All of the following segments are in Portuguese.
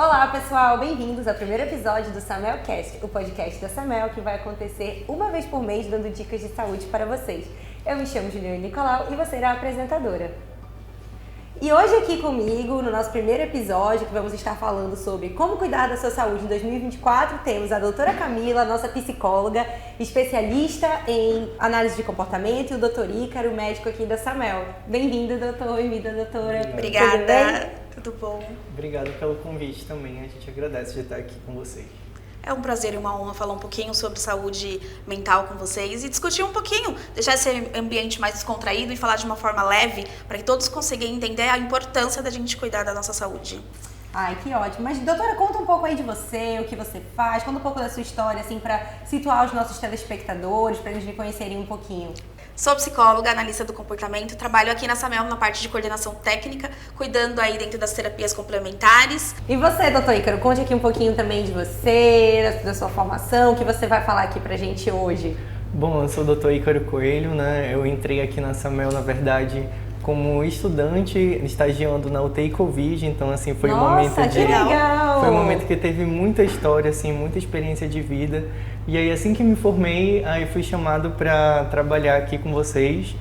Olá pessoal, bem-vindos ao primeiro episódio do SamelCast, o podcast da Samel que vai acontecer uma vez por mês dando dicas de saúde para vocês. Eu me chamo Juliana Nicolau e você será a apresentadora. E hoje aqui comigo, no nosso primeiro episódio, que vamos estar falando sobre como cuidar da sua saúde em 2024, temos a doutora Camila, nossa psicóloga, especialista em análise de comportamento, e o doutor Ícaro, médico aqui da Samel. Bem-vindo, doutor, bem-vinda, doutora. Obrigada, tudo bom? Obrigado pelo convite também, a gente agradece de estar aqui com vocês. É um prazer e uma honra falar um pouquinho sobre saúde mental com vocês e discutir um pouquinho, deixar esse ambiente mais descontraído e falar de uma forma leve para que todos consigam entender a importância da gente cuidar da nossa saúde. Ai, que ótimo. Mas, doutora, conta um pouco aí de você, o que você faz, conta um pouco da sua história, assim, para situar os nossos telespectadores, para eles me conhecerem um pouquinho. Sou psicóloga, analista do comportamento, trabalho aqui na Samel na parte de coordenação técnica, cuidando aí dentro das terapias complementares. E você, doutor Ícaro, conte aqui um pouquinho também de você, da sua formação, o que você vai falar aqui pra gente hoje. Bom, eu sou o Dr. Ícaro Coelho, né? Eu entrei aqui na Samel, na verdade, como estudante, estagiando na UTI Covid, então assim, foi um momento que legal! Foi um momento que teve muita história, assim, muita experiência de vida. E aí assim que me formei, aí fui chamado para trabalhar aqui com vocês,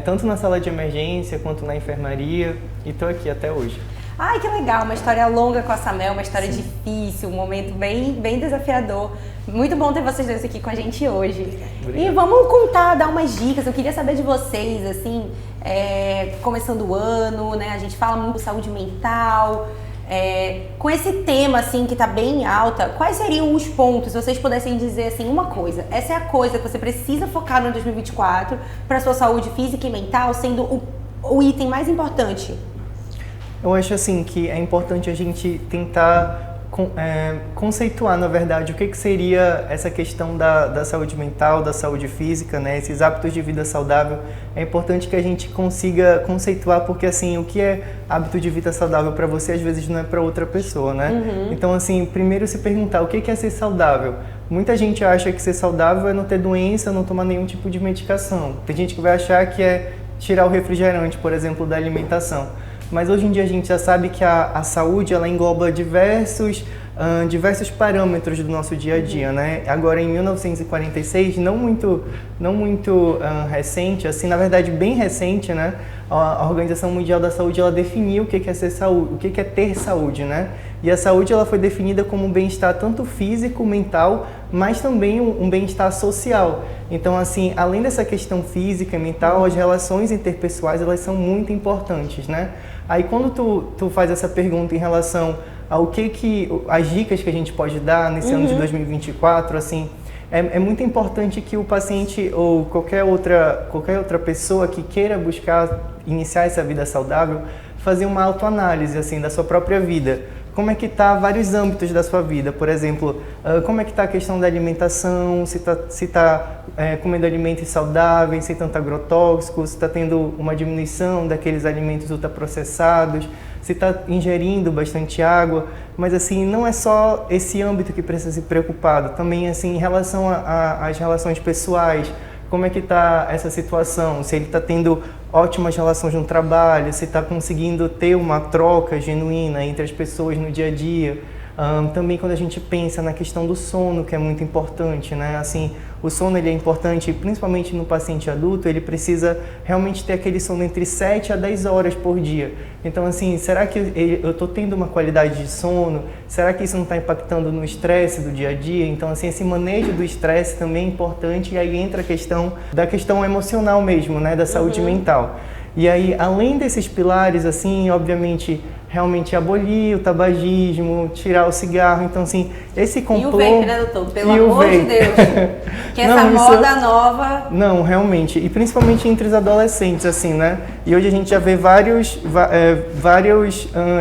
tanto na sala de emergência quanto na enfermaria, e estou aqui até hoje. Ai, que legal, uma história longa com a Samel, uma história difícil, um momento bem desafiador. Muito bom ter vocês dois aqui com a gente hoje. Obrigado. E vamos contar, dar umas dicas, eu queria saber de vocês, assim, começando o ano, né, a gente fala muito de saúde mental, com esse tema, assim, que tá bem alta, quais seriam os pontos, se vocês pudessem dizer, assim, uma coisa, essa é a coisa que você precisa focar no 2024 para sua saúde física e mental, sendo o item mais importante? Eu acho assim que é importante a gente tentar conceituar, na verdade, o que seria essa questão da saúde mental, da saúde física, né? Esses hábitos de vida saudável. É importante que a gente consiga conceituar, porque assim, o que é hábito de vida saudável para você, às vezes não é para outra pessoa, né? Uhum. Então, assim, primeiro se perguntar o que é ser saudável. Muita gente acha que ser saudável é não ter doença, não tomar nenhum tipo de medicação. Tem gente que vai achar que é tirar o refrigerante, por exemplo, da alimentação. Mas hoje em dia a gente já sabe que a saúde ela engloba diversos parâmetros do nosso dia a dia, né? Agora em 1946, não muito recente, assim, na verdade bem recente, né? A Organização Mundial da Saúde ela definiu o que é ser saúde, o que é ter saúde, né? E a saúde ela foi definida como um bem-estar tanto físico, mental, mas também um bem-estar social. Então, assim, além dessa questão física e mental, as relações interpessoais elas são muito importantes, né? Aí quando tu faz essa pergunta em relação ao as dicas que a gente pode dar nesse ano de 2024, assim, é muito importante que o paciente ou qualquer outra pessoa que queira buscar iniciar essa vida saudável, fazer uma autoanálise, assim, da sua própria vida. Como é que está vários âmbitos da sua vida, por exemplo, como é que está a questão da alimentação, se está comendo alimentos saudáveis, sem tanto agrotóxico, se está tendo uma diminuição daqueles alimentos ultraprocessados, se está ingerindo bastante água, mas assim, não é só esse âmbito que precisa ser preocupado, também assim, em relação às relações pessoais, como é que está essa situação, se ele está tendo ótimas relações no trabalho, se está conseguindo ter uma troca genuína entre as pessoas no dia a dia. Também quando a gente pensa na questão do sono, que é muito importante, né? Assim, o sono ele é importante, principalmente no paciente adulto, ele precisa realmente ter aquele sono entre 7 a 10 horas por dia. Então, assim, será que eu estou tendo uma qualidade de sono? Será que isso não está impactando no estresse do dia a dia? Então, assim, esse manejo do estresse também é importante, e aí entra a questão emocional mesmo, né? Da saúde mental. E aí, além desses pilares, assim, obviamente, realmente abolir o tabagismo, tirar o cigarro, então assim, esse complô... E o vape, né, doutor? Pelo amor de Deus. Que essa moda nova... Não, realmente, e principalmente entre os adolescentes, assim, né? E hoje a gente já vê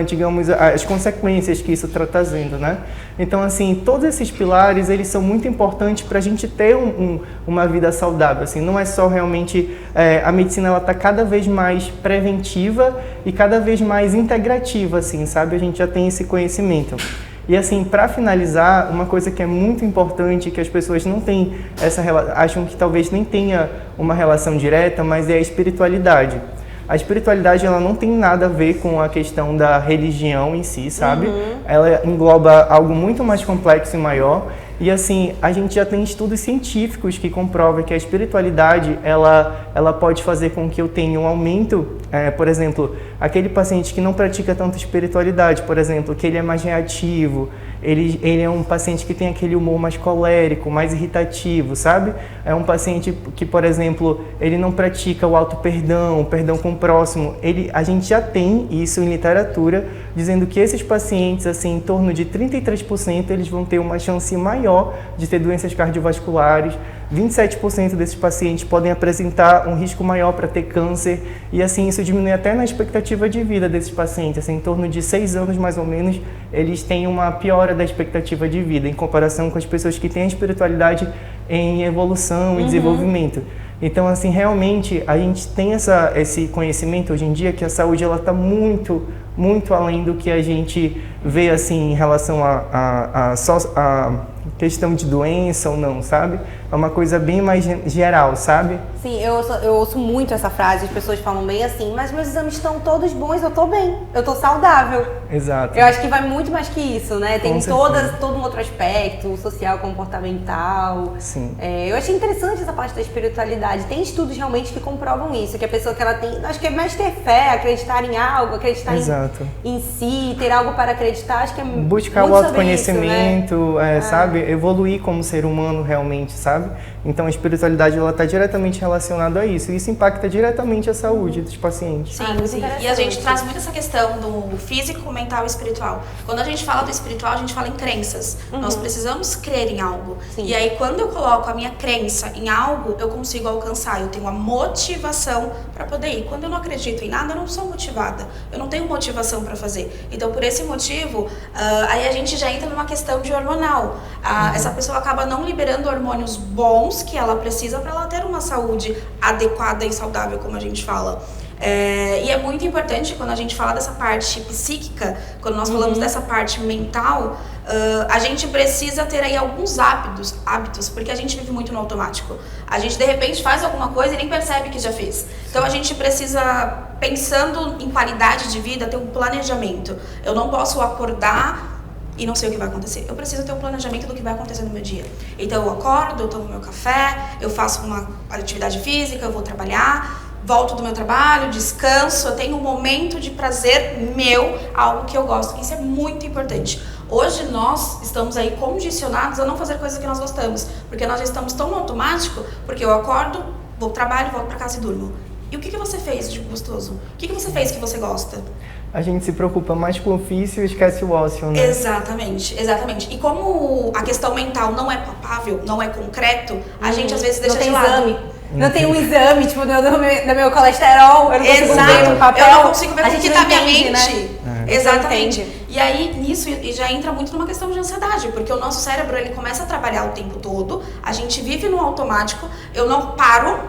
digamos, as consequências que isso está trazendo, né? Então, assim, todos esses pilares, eles são muito importantes para a gente ter uma vida saudável, assim, não é só realmente... a medicina, ela está cada vez mais preventiva e cada vez mais integrativa, assim, sabe? A gente já tem esse conhecimento. E assim, para finalizar, uma coisa que é muito importante, que as pessoas não têm acham que talvez nem tenha uma relação direta, mas é a espiritualidade. a espiritualidade ela não tem nada a ver com a questão da religião em si, sabe? Ela engloba algo muito mais complexo e maior. E assim, a gente já tem estudos científicos que comprovam que a espiritualidade, ela pode fazer com que eu tenha um aumento, por exemplo, aquele paciente que não pratica tanta espiritualidade, por exemplo, que ele é mais reativo, ele é um paciente que tem aquele humor mais colérico, mais irritativo, sabe? É um paciente que, por exemplo, ele não pratica o auto-perdão, o perdão com o próximo. A gente já tem isso em literatura, dizendo que esses pacientes, assim, em torno de 33%, eles vão ter uma chance maior de ter doenças cardiovasculares. 27% desses pacientes podem apresentar um risco maior para ter câncer e assim isso diminui até na expectativa de vida desses pacientes, assim, em torno de 6 anos mais ou menos, eles têm uma piora da expectativa de vida em comparação com as pessoas que têm a espiritualidade em evolução e desenvolvimento. Então, assim, realmente a gente tem esse conhecimento hoje em dia que a saúde ela está muito além do que a gente vê assim em relação a questão de doença ou não, sabe? É uma coisa bem mais geral, sabe? Sim, eu ouço muito essa frase, as pessoas falam bem assim, mas meus exames estão todos bons, eu tô bem, eu tô saudável. Exato. Eu acho que vai muito mais que isso, né? Tem Com todo um outro aspecto, social, comportamental. Sim. Eu achei interessante essa parte da espiritualidade. Tem estudos realmente que comprovam isso, que a pessoa que ela tem, acho que é mais ter fé, acreditar em algo, acreditar em si, ter algo para acreditar, acho que é buscar muito o autoconhecimento, isso, né? sabe? Evoluir como ser humano realmente, sabe? Então a espiritualidade ela está diretamente relacionada a isso. E isso impacta diretamente a saúde dos pacientes. Sim, muito sim. interessante. E a gente traz muito essa questão do físico, mental e espiritual. Quando a gente fala do espiritual, a gente fala em crenças. Nós precisamos crer em algo. Sim. E aí, quando eu coloco a minha crença em algo, eu consigo alcançar. Eu tenho a motivação para poder ir. Quando eu não acredito em nada, eu não sou motivada. Eu não tenho motivação para fazer. Então, por esse motivo, aí a gente já entra numa questão de hormonal. Essa pessoa acaba não liberando hormônios bons que ela precisa para ela ter uma saúde adequada e saudável, como a gente fala. E é muito importante quando a gente fala dessa parte psíquica, quando nós falamos dessa parte mental, a gente precisa ter aí alguns hábitos, porque a gente vive muito no automático. A gente de repente faz alguma coisa e nem percebe que já fez. Então a gente precisa, pensando em qualidade de vida, ter um planejamento. Eu não posso acordar e não sei o que vai acontecer. Eu preciso ter um planejamento do que vai acontecer no meu dia. Então eu acordo, eu tomo meu café, eu faço uma atividade física, eu vou trabalhar, volto do meu trabalho, descanso, eu tenho um momento de prazer meu, algo que eu gosto. Isso é muito importante. Hoje nós estamos aí condicionados a não fazer coisas que nós gostamos, porque nós já estamos tão no automático, porque eu acordo, vou pro trabalho, volto para casa e durmo. E o que você fez de gostoso? O que você fez que você gosta? A gente se preocupa mais com o ofício e esquece o ócio, né? Exatamente, exatamente. E como a questão mental não é palpável, não é concreto, a gente às vezes deixa não tem de lado. Exame. Não tem um exame, tipo, do meu colesterol, eu não consigo ver no papel. Eu não consigo ver o que tá minha mente. Né? Exatamente. E aí, nisso, já entra muito numa questão de ansiedade, porque o nosso cérebro, ele começa a trabalhar o tempo todo, a gente vive no automático, eu não paro,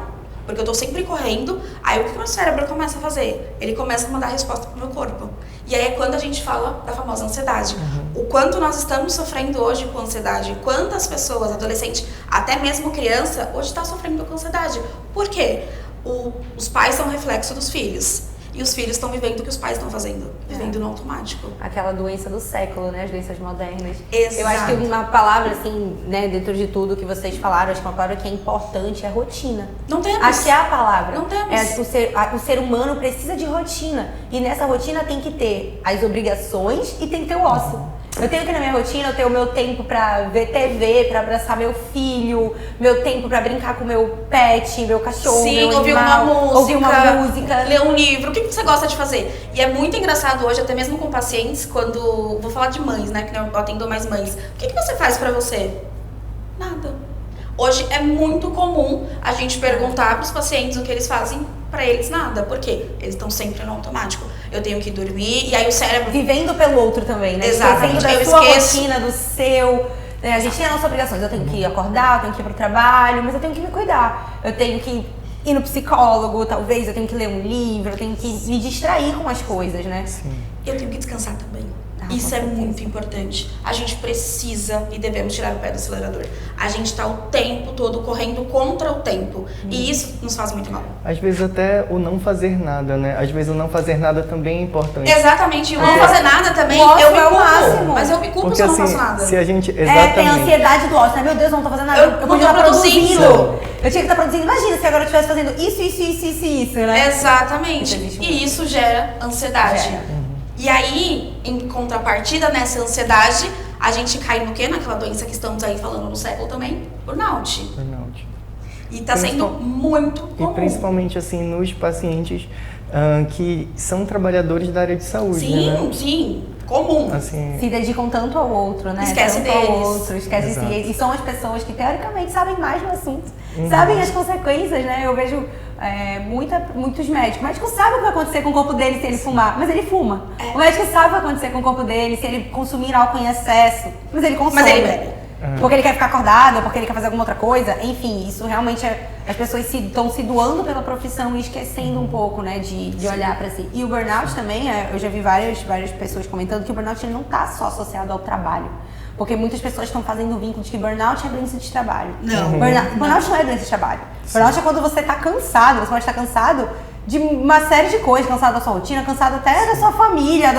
porque eu tô sempre correndo, aí o que o meu cérebro começa a fazer? Ele começa a mandar resposta pro meu corpo. E aí é quando a gente fala da famosa ansiedade. O quanto nós estamos sofrendo hoje com ansiedade, quantas pessoas, adolescentes, até mesmo criança, hoje está sofrendo com ansiedade. Por quê? Os pais são reflexo dos filhos. E os filhos estão vivendo o que os pais estão fazendo, vivendo no automático. Aquela doença do século, né? As doenças modernas. Exato. Eu acho que uma palavra, assim, né, dentro de tudo que vocês falaram, acho que uma palavra que é importante é rotina. Não temos. Acho que é a palavra. Não temos. O ser humano precisa de rotina. E nessa rotina tem que ter as obrigações e tem que ter o ócio. Eu tenho que na minha rotina, eu tenho o meu tempo pra ver TV, pra abraçar meu filho, meu tempo pra brincar com meu pet, meu cachorro, sim, meu ouvir animal, ouvir uma música, ler um livro. O que você gosta de fazer? E é muito engraçado hoje, até mesmo com pacientes, quando... Vou falar de mães, né? Que eu atendo mais mães. O que você faz pra você? Nada. Hoje é muito comum a gente perguntar pros pacientes o que eles fazem. Pra eles nada, por quê? Eles estão sempre no automático. Eu tenho que dormir, e aí o cérebro... Vivendo pelo outro também, né? Exatamente. Da sua rotina, do seu... Né? A gente tem as nossas obrigações. Eu tenho que acordar, eu tenho que ir pro trabalho, mas eu tenho que me cuidar. Eu tenho que ir no psicólogo, talvez, eu tenho que ler um livro, eu tenho que me distrair com as coisas, né? Sim. Eu tenho que descansar também. Isso é muito importante. A gente precisa e devemos tirar o pé do acelerador. A gente tá o tempo todo correndo contra o tempo. E isso nos faz muito mal. Às vezes até o não fazer nada, né? Às vezes o não fazer nada também é importante. Exatamente. E o não fazer nada também, Nossa, eu me é o culpo. máximo. Mas eu me culpo Porque se eu não assim, faço nada. se a gente... Tem a Exatamente. ansiedade do ócio, né? Meu Deus, eu não tô fazendo nada. Eu não podia tô estar produzindo. produzindo. Eu tinha que estar produzindo. Imagina se agora eu estivesse fazendo isso, né? Exatamente. Isso E isso gera ansiedade. Gera. E aí, em contrapartida nessa ansiedade, a gente cai no quê? Naquela doença que estamos aí falando no século também, burnout. Burnout. E tá sendo muito comum. E principalmente assim nos pacientes que são trabalhadores da área de saúde, Sim, né? sim, comum. Assim, Se dedicam tanto ao outro, né? Esquece tanto deles. ao outro, esquece de Exato. si. E são as pessoas que, teoricamente, sabem mais do assunto. Sabem as consequências, né? Eu vejo muitos médicos. O médico sabe o que vai acontecer com o corpo dele se ele fumar, mas ele fuma. O médico sabe o que vai acontecer com o corpo dele se ele consumir álcool em excesso, mas ele consome. Mas ele bebe. Porque ele quer ficar acordado, ou porque ele quer fazer alguma outra coisa. Enfim, isso realmente as pessoas estão se doando pela profissão e esquecendo um pouco, né, de olhar pra si. E o burnout também, eu já vi várias pessoas comentando que o burnout ele não tá só associado ao trabalho. Porque muitas pessoas estão fazendo o vínculo de que burnout é doença de trabalho. Não. Burnout não é doença de trabalho. Burnout é quando você tá cansado, você pode estar cansado de uma série de coisas, cansado da sua rotina, cansado até da sua família,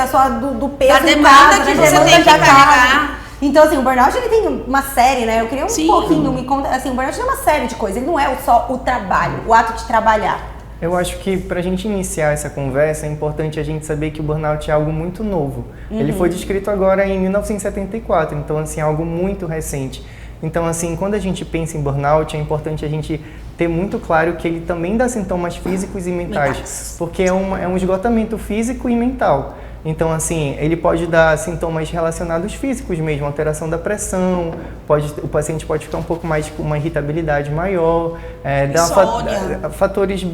do peso Da em demanda casa, que da você demanda tem que da casa. carregar. Então, assim, o burnout ele tem uma série, né? Eu queria um Sim. pouquinho me contar. Assim, o burnout é uma série de coisas. Ele não é só o trabalho, o ato de trabalhar. eu acho que para a gente iniciar essa conversa é importante a gente saber que o burnout é algo muito novo. Ele foi descrito agora em 1974, então assim, é algo muito recente. Então assim, quando a gente pensa em burnout, é importante a gente ter muito claro que ele também dá sintomas físicos e mentais, porque é um esgotamento físico e mental. Então, assim, ele pode dar sintomas relacionados físicos mesmo, alteração da pressão, o paciente pode ficar um pouco mais com uma irritabilidade maior, fatores,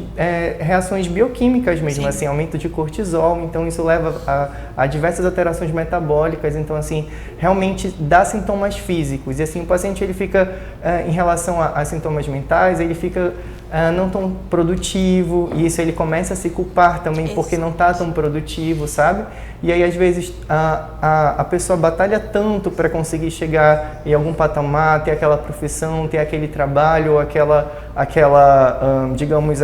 reações bioquímicas mesmo, Sim. assim, aumento de cortisol, então isso leva a diversas alterações metabólicas, então, assim, realmente dá sintomas físicos. E, assim, o paciente, ele fica, em relação a sintomas mentais, ele fica não tão produtivo, e isso ele começa a se culpar também porque não está tão produtivo, sabe? E aí às vezes a pessoa batalha tanto para conseguir chegar em algum patamar, ter aquela profissão, ter aquele trabalho, digamos,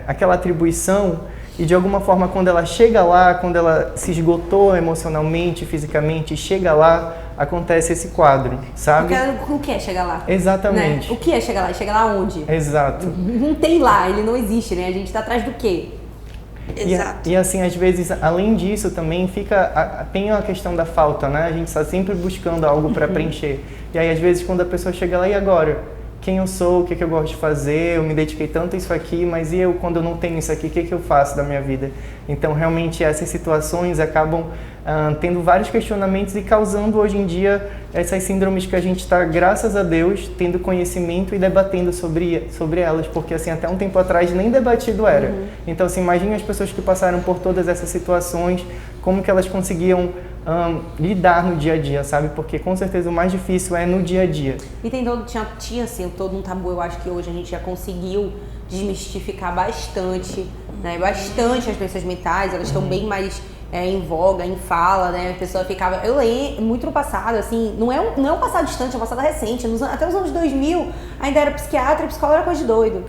aquela atribuição, e de alguma forma quando ela chega lá, quando ela se esgotou emocionalmente, fisicamente, chega lá, acontece esse quadro, sabe? Porque o que é chegar lá? Exatamente. Né? O que é chegar lá? Chegar lá onde? Exato. Não tem lá, ele não existe, né? A gente tá atrás do quê? Exato. E assim, às vezes, além disso, também tem a questão da falta, né? A gente está sempre buscando algo para preencher. E aí, às vezes, quando a pessoa chega lá, e agora? Quem eu sou, o que eu gosto de fazer, eu me dediquei tanto a isso aqui, mas e eu, quando eu não tenho isso aqui, o que eu faço da minha vida? Então, realmente, essas situações acabam tendo vários questionamentos e causando, hoje em dia, essas síndromes que a gente está, graças a Deus, tendo conhecimento e debatendo sobre elas, porque, assim, até um tempo atrás nem debatido era. Então, assim, imagine as pessoas que passaram por todas essas situações, como que elas conseguiam lidar no dia a dia, sabe? Porque com certeza o mais difícil é no dia a dia. E tinha assim, todo um tabu, eu acho que hoje a gente já conseguiu desmistificar bastante, né? Bastante as doenças mentais, elas estão bem mais em voga, em fala, né? A pessoa ficava... Eu lembro muito no passado, assim, não é um passado distante, é um passado recente. Até os anos 2000, ainda era psiquiatra e psicólogo era coisa de doido.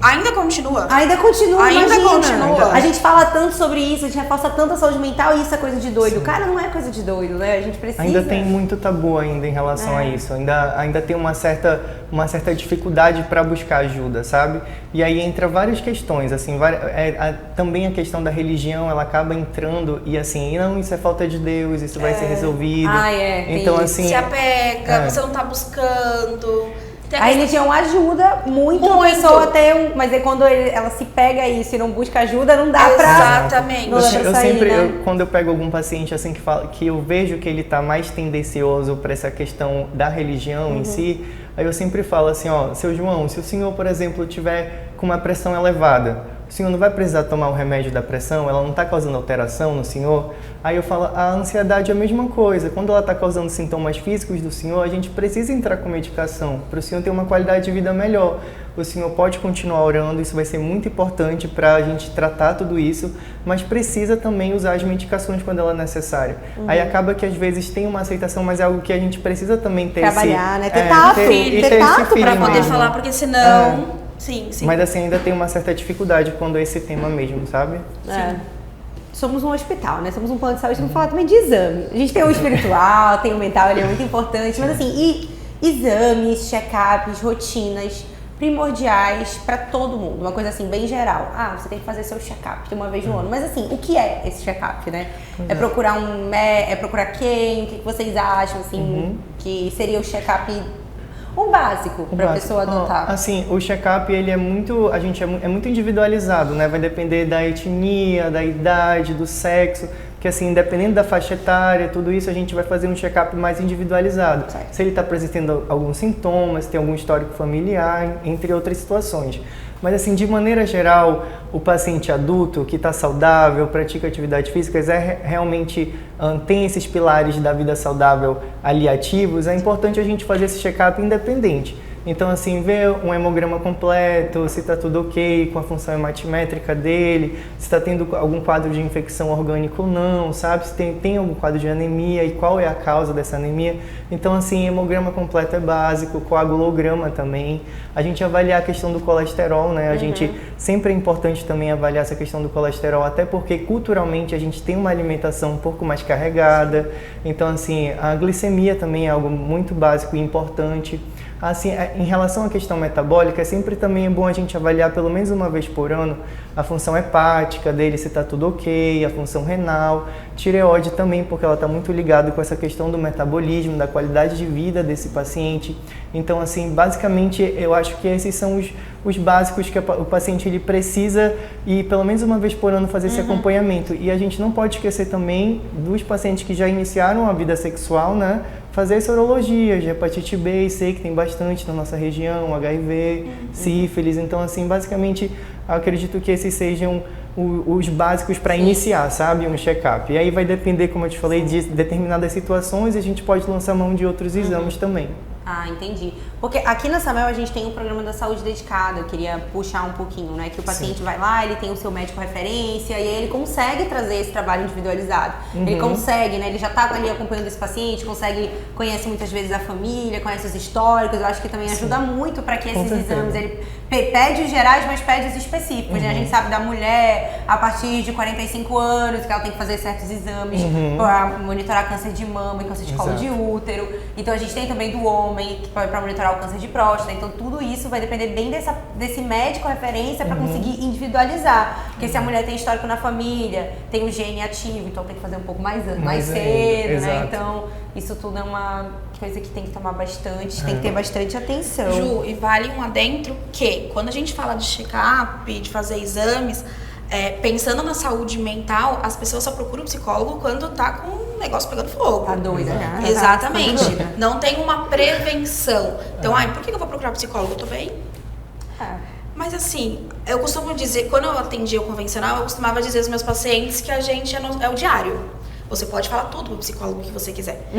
Ainda continua. Ainda continua, Ainda imagina. continua. A gente fala tanto sobre isso, a gente reforça tanto a saúde mental e isso é coisa de doido. Cara, não é coisa de doido, né? A gente precisa... Ainda tem muito tabu ainda em relação a isso. Ainda tem uma certa dificuldade para buscar ajuda, sabe? E aí entra várias questões, assim, também a questão da religião, ela acaba entrando e assim, não, isso é falta de Deus, isso vai ser resolvido. Então, assim, se apega, você não tá buscando. A religião ajuda muito a pessoa a ter mas aí quando ela se pega a isso e não busca ajuda, não dá pra... Exatamente. Não dá pra sair, né? Quando eu pego algum paciente assim que eu vejo que ele tá mais tendencioso para essa questão da religião em si, aí eu sempre falo assim, ó, seu João, se o senhor, por exemplo, tiver com uma pressão elevada, o senhor não vai precisar tomar o remédio da pressão, ela não está causando alteração no senhor? Aí eu falo, a ansiedade é a mesma coisa, quando ela está causando sintomas físicos do senhor, a gente precisa entrar com medicação, para o senhor ter uma qualidade de vida melhor. O senhor pode continuar orando, isso vai ser muito importante para a gente tratar tudo isso, mas precisa também usar as medicações quando ela é necessária. Aí acaba que às vezes tem uma aceitação, mas é algo que a gente precisa também ter trabalhar, né? Ter tato, ter tato para poder mesmo. falar, porque senão... Sim. Mas assim, ainda tem uma certa dificuldade quando é esse tema mesmo, sabe? É. Somos um hospital, né? Somos um plano de saúde, vamos falar também de exame. A gente tem o espiritual, tem o mental, ele é muito importante, mas assim, e exames, check-ups, rotinas primordiais para todo mundo, uma coisa assim bem geral. Ah, você tem que fazer seu check-up uma vez no ano, mas assim, o que é esse check-up, né? É procurar é procurar quem? O que vocês acham assim que seria o check-up o básico para a pessoa adotar? Assim, o check-up ele é muito, é muito individualizado, né? Vai depender da etnia, da idade, do sexo, que assim, dependendo da faixa etária, tudo isso a gente vai fazer um check-up mais individualizado. Certo. Se ele está apresentando alguns sintomas, tem algum histórico familiar, entre outras situações. Mas assim, de maneira geral, o paciente adulto que está saudável, pratica atividade física, realmente tem esses pilares da vida saudável ali ativos, é importante a gente fazer esse check-up independente. Então, assim, ver um hemograma completo, se está tudo ok com a função hematimétrica dele, se está tendo algum quadro de infecção orgânica ou não, sabe? Se tem algum quadro de anemia e qual é a causa dessa anemia. Então, assim, hemograma completo é básico, coagulograma também. A gente avaliar a questão do colesterol, né? A gente sempre é importante também avaliar essa questão do colesterol, até porque culturalmente a gente tem uma alimentação um pouco mais carregada. Então, assim, a glicemia também é algo muito básico e importante. Assim, em relação à questão metabólica, sempre também é bom a gente avaliar pelo menos uma vez por ano a função hepática dele, se está tudo ok, a função renal, tireoide também, porque ela está muito ligada com essa questão do metabolismo, da qualidade de vida desse paciente. Então, assim, basicamente, eu acho que esses são os básicos que o paciente ele precisa e pelo menos uma vez por ano fazer esse acompanhamento. E a gente não pode esquecer também dos pacientes que já iniciaram a vida sexual, né? Fazer sorologias de hepatite B e C, que tem bastante na nossa região, HIV, sífilis. Então, assim, basicamente, eu acredito que esses sejam os básicos para iniciar, sabe? Um check-up. E aí vai depender, como eu te falei, de determinadas situações e a gente pode lançar mão de outros exames também. Ah, entendi. Porque aqui na Samel a gente tem um programa da saúde dedicado, eu queria puxar um pouquinho, né? Que o paciente vai lá, ele tem o seu médico referência e aí ele consegue trazer esse trabalho individualizado. Ele consegue, né? Ele já tá ali acompanhando esse paciente, conhece muitas vezes a família, conhece os históricos, eu acho que também ajuda muito para que esses exames, ele pede os gerais, mas pede os específicos, né? A gente sabe da mulher a partir de 45 anos, que ela tem que fazer certos exames para monitorar câncer de mama e câncer de colo de útero. Então a gente tem também do homem, para monitorar o câncer de próstata. Então tudo isso vai depender bem desse médico referência para conseguir individualizar. Porque se a mulher tem histórico na família, tem o gene ativo, então tem que fazer um pouco mais cedo, né? Então isso tudo é uma coisa que tem que tomar bastante, tem que ter bastante atenção. Ju, e vale um adentro que quando a gente fala de check-up, de fazer exames, pensando na saúde mental, as pessoas só procuram um psicólogo quando tá com um negócio pegando fogo. Tá doida, né? Exatamente. Não tem uma prevenção. Então, por que eu vou procurar psicólogo? Eu tô bem? Mas assim, eu costumo dizer, quando eu atendia o convencional, eu costumava dizer aos meus pacientes que a gente é o diário. Você pode falar tudo pro psicólogo que você quiser.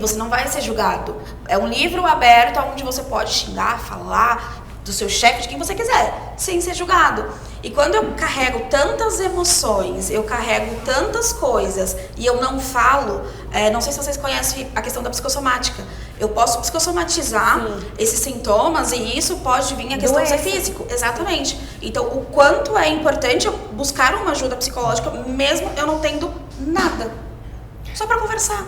Você não vai ser julgado. É um livro aberto onde você pode xingar, falar do seu chefe, de quem você quiser, sem ser julgado. E quando eu carrego tantas emoções, eu carrego tantas coisas e eu não falo, não sei se vocês conhecem a questão da psicossomática. Eu posso psicossomatizar esses sintomas e isso pode vir a questão do ser físico. Exatamente. Então, o quanto é importante eu buscar uma ajuda psicológica, mesmo eu não tendo nada. Só para conversar.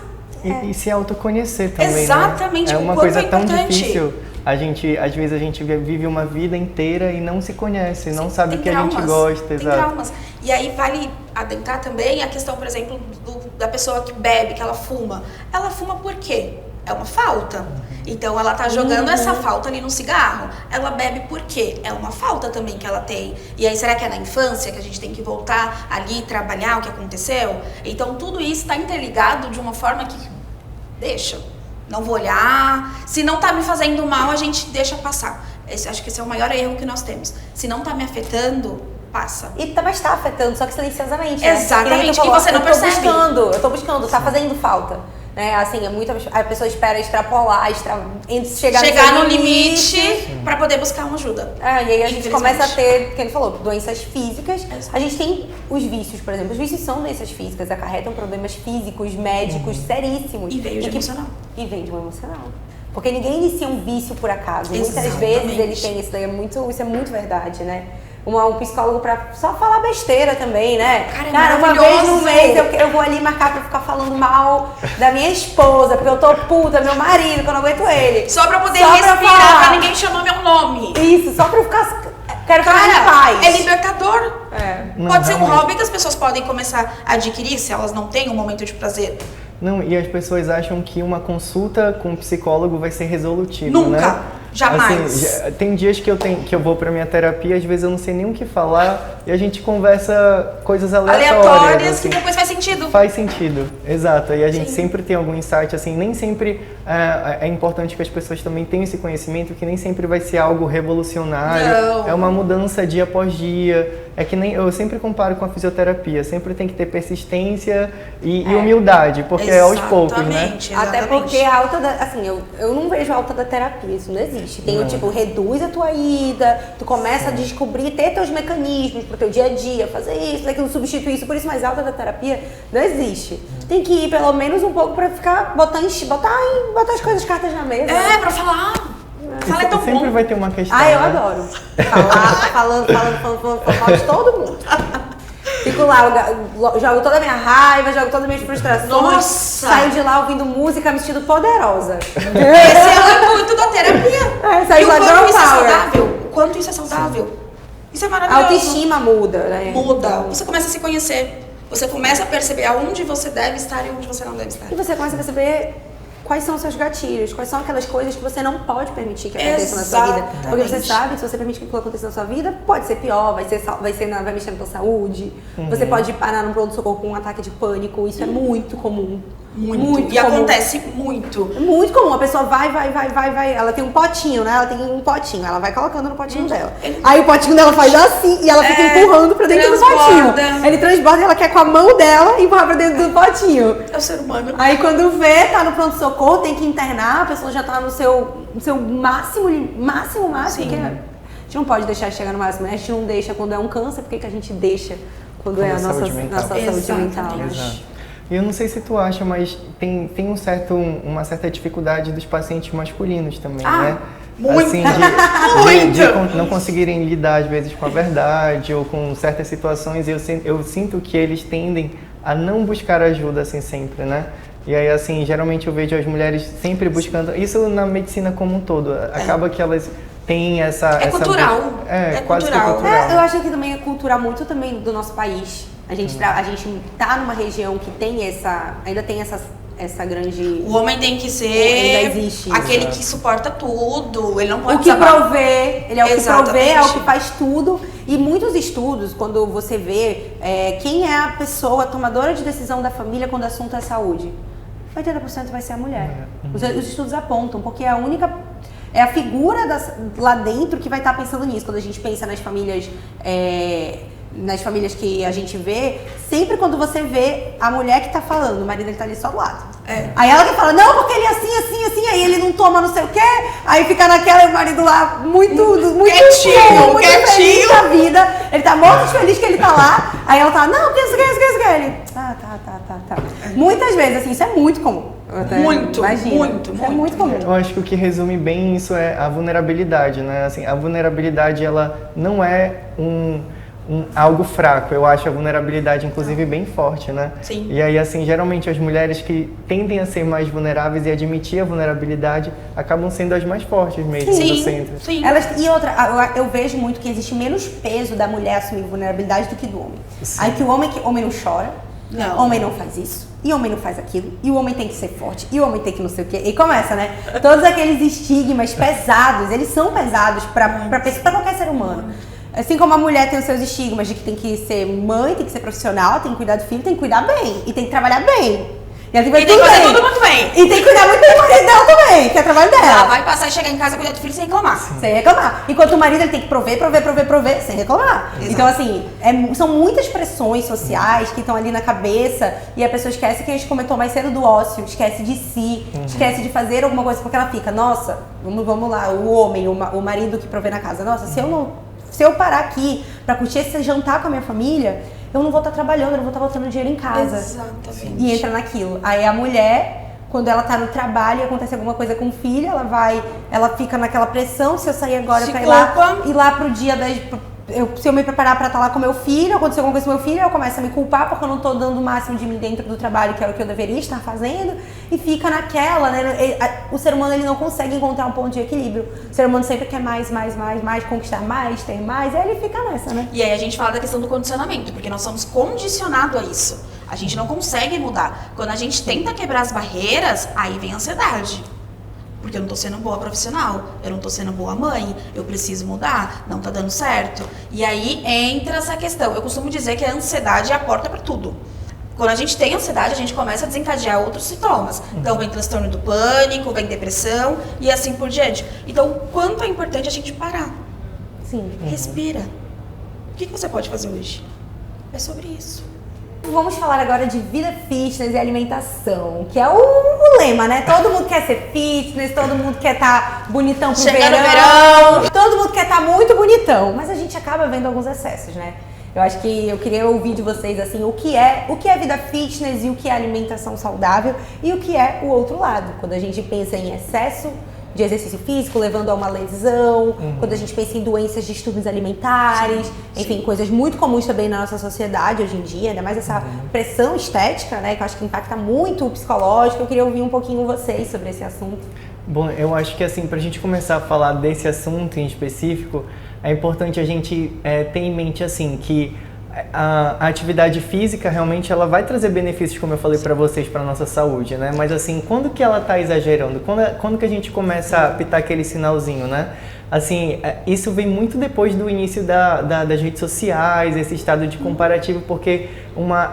E se autoconhecer também, exatamente, né? É uma coisa tão difícil. Às vezes a gente vive uma vida inteira e não se conhece, não sabe o que a gente gosta. Tem traumas. E aí vale adentrar também a questão, por exemplo, da pessoa que bebe, que ela fuma. Ela fuma por quê? É uma falta. Então ela tá jogando essa falta ali no cigarro. Ela bebe por quê? É uma falta também que ela tem. E aí será que é na infância que a gente tem que voltar ali e trabalhar o que aconteceu? Então tudo isso está interligado de uma forma que deixa. Não vou olhar. Se não tá me fazendo mal, a gente deixa passar. Acho que esse é o maior erro que nós temos. Se não tá me afetando, passa. Mas tá afetando, só que silenciosamente. Né? Exatamente, Tu falou, e você não percebe. Eu tô buscando, tá fazendo falta. Né? Assim, a pessoa espera extrapolar, chegar no limite pra poder buscar uma ajuda. E aí a gente começa a ter, como ele falou, doenças físicas. A gente tem os vícios, por exemplo. Os vícios são doenças físicas, acarretam problemas físicos, médicos, seríssimos. E veio de emocional. E vem de um emocional. Porque ninguém inicia um vício por acaso. Exatamente. Muitas vezes ele tem isso daí, isso é muito verdade, né? Um psicólogo pra só falar besteira também, né? Cara, uma vez no mês eu vou ali marcar pra ficar falando mal da minha esposa, porque eu tô puta, meu marido, que eu não aguento ele. Só pra poder respirar, pra ninguém chamar meu nome. Isso, só pra eu ficar... Quero ficar em paz. É libertador. Pode ser um realmente. hobby que as pessoas podem começar a adquirir se elas não têm um momento de prazer. Não, e as pessoas acham que uma consulta com um psicólogo vai ser resolutivo, Nunca, né? jamais. Assim, tem dias que eu vou pra minha terapia, às vezes eu não sei nem o que falar e a gente conversa coisas aleatórias assim. Que depois faz sentido. Faz sentido, exato. E a gente Sim. sempre tem algum insight, assim, nem sempre é importante que as pessoas também tenham esse conhecimento, que nem sempre vai ser algo revolucionário. Não. É uma mudança dia após dia. É que nem eu sempre comparo com a fisioterapia, sempre tem que ter persistência e humildade, porque é aos poucos, né? Até porque a alta da... Assim, eu não vejo a alta da terapia, isso não existe. Tem o tipo, reduz a tua ida, tu começa a descobrir, ter teus mecanismos pro teu dia a dia, fazer isso, daquilo, substituir isso, por isso mais alta da terapia não existe. Tem que ir pelo menos um pouco pra ficar, botar as coisas, cartas na mesa. Pra falar. Fala é tão Sempre bom. vai ter uma questão, Eu né? adoro. Falando mal de todo mundo. Fico lá, jogo toda a minha raiva, jogo todas as minhas frustrações. Nossa! Saio de lá ouvindo música, me sentindo poderosa. Esse é muito da terapia. Saio E o lá quanto girl isso é power. saudável? O quanto isso é saudável? Isso é A maravilhoso. autoestima muda, né? Muda. Você começa a se conhecer. Você começa a perceber aonde você deve estar e onde você não deve estar. E você começa a perceber quais são os seus gatilhos, quais são aquelas coisas que você não pode permitir que aconteçam na sua vida. Porque você sabe que se você permite que aquilo aconteça na sua vida, pode ser pior, vai mexer na tua saúde. Você pode parar num pronto-socorro com um ataque de pânico, isso é muito comum. Muito e comum. acontece muito. É muito comum, a pessoa vai, ela tem um potinho, né? Ela tem um potinho, ela vai colocando no potinho dela. Aí o potinho dela faz assim e ela fica empurrando pra dentro do potinho. Ele transborda e ela quer com a mão dela empurrar pra dentro do potinho. É o ser humano. Aí quando vê, tá no pronto-socorro, tem que internar, a pessoa já tá no seu máximo, Sim. que a gente não pode deixar de chegar no máximo, né? A gente não deixa quando é um câncer, por que a gente deixa quando é a nossa saúde mental? Exato. E eu não sei se tu acha, mas tem uma certa dificuldade dos pacientes masculinos também, né? Muito! Assim, de não conseguirem lidar, às vezes, com a verdade ou com certas situações. Eu sinto que eles tendem a não buscar ajuda, assim, sempre, né? E aí, assim, geralmente eu vejo as mulheres sempre buscando... Isso na medicina como um todo. Acaba que elas têm essa... É cultural. Quase cultural. que cultural. Eu acho que também é cultural muito também do nosso país. A gente tá numa região que tem ainda tem essa grande... O homem tem que ser ainda existe aquele isso. que suporta tudo. Ele não pode o que provê, ele é o que Exatamente. provê, é o que faz tudo. E muitos estudos, quando você vê quem é a pessoa tomadora de decisão da família quando o assunto é saúde, 80% vai ser a mulher. Os estudos apontam, porque é a única... É a figura lá dentro que vai estar pensando nisso. Quando a gente pensa nas famílias que a gente vê, sempre quando você vê a mulher que tá falando, o marido ele tá ali só do lado. Aí ela que fala, não, porque ele é assim, aí ele não toma não sei o quê, aí fica naquela e o marido lá muito quietinho. feliz da vida, ele tá morto de feliz que ele tá lá, aí ela tá, não, porque isso que ele, tá. Muitas vezes, assim, isso é muito comum. Muito, é muito comum. Eu acho que o que resume bem isso é a vulnerabilidade, né? Assim, a vulnerabilidade, ela não é algo fraco. Eu acho a vulnerabilidade, inclusive, bem forte, né? Sim. E aí, assim, geralmente as mulheres que tendem a ser mais vulneráveis e admitir a vulnerabilidade acabam sendo as mais fortes mesmo do centro. Sim. E outra, eu vejo muito que existe menos peso da mulher assumir vulnerabilidade do que do homem. Sim. Aí que o homem não chora, Não. homem não faz isso, e homem não faz aquilo, e o homem tem que ser forte, e o homem tem que não sei o quê. E começa, né? Todos aqueles estigmas pesados, eles são pesados pra qualquer ser humano. Assim como a mulher tem os seus estigmas de que tem que ser mãe, tem que ser profissional, tem que cuidar do filho, tem que cuidar bem, e tem que trabalhar bem. E ela tem que fazer tudo muito bem. E tem que cuidar muito bem do marido dela também, que é trabalho dela. Ela vai passar e chegar em casa e cuidar do filho sem reclamar. Sem reclamar. Enquanto o marido ele tem que prover, sem reclamar. Exato. Então, assim, são muitas pressões sociais que estão ali na cabeça e a pessoa esquece que a gente comentou mais cedo do ócio, esquece de si, esquece de fazer alguma coisa porque ela fica, nossa, vamos lá, o homem, o marido que provê na casa, nossa, se eu parar aqui pra curtir esse jantar com a minha família, eu não vou estar trabalhando, eu não vou estar botando dinheiro em casa. Exatamente. E entra naquilo. Aí a mulher, quando ela tá no trabalho e acontece alguma coisa com o filho, ela fica naquela pressão, se eu sair agora pra ir lá pro dia se eu me preparar pra estar lá com meu filho, acontecer alguma coisa com meu filho, eu começo a me culpar porque eu não tô dando o máximo de mim dentro do trabalho, que é o que eu deveria estar fazendo, e fica naquela, né? O ser humano, ele não consegue encontrar um ponto de equilíbrio. O ser humano sempre quer mais, conquistar mais, ter mais, e aí ele fica nessa, né? E aí a gente fala da questão do condicionamento, porque nós somos condicionados a isso. A gente não consegue mudar. Quando a gente tenta quebrar as barreiras, aí vem a ansiedade. Porque eu não tô sendo boa profissional, eu não tô sendo boa mãe, eu preciso mudar, não tá dando certo. E aí entra essa questão. Eu costumo dizer que a ansiedade é a porta para tudo. Quando a gente tem ansiedade, a gente começa a desencadear outros sintomas. Então vem transtorno do pânico, vem depressão e assim por diante. Então, o quanto é importante a gente parar. Sim. Respira. O que você pode fazer hoje? É sobre isso. Vamos falar agora de vida fitness e alimentação, que é o lema, né? Todo mundo quer ser fitness, todo mundo quer estar bonitão pro verão, todo mundo quer estar muito bonitão, mas a gente acaba vendo alguns excessos, né? Eu acho que eu queria ouvir de vocês, assim, o que é vida fitness e o que é alimentação saudável e o que é o outro lado, quando a gente pensa em excesso de exercício físico, levando a uma lesão, quando a gente pensa em doenças de distúrbios alimentares, enfim, coisas muito comuns também na nossa sociedade hoje em dia, ainda mais essa pressão estética, né, que eu acho que impacta muito o psicológico. Eu queria ouvir um pouquinho vocês sobre esse assunto. Bom, eu acho que assim, pra gente começar a falar desse assunto em específico, é importante a gente ter em mente assim, que a atividade física realmente ela vai trazer benefícios, como eu falei para vocês, para nossa saúde, né? Mas assim, quando que ela tá exagerando? Quando que a gente começa a pitar aquele sinalzinho, né? Assim, isso vem muito depois do início das redes sociais, esse estado de comparativo, porque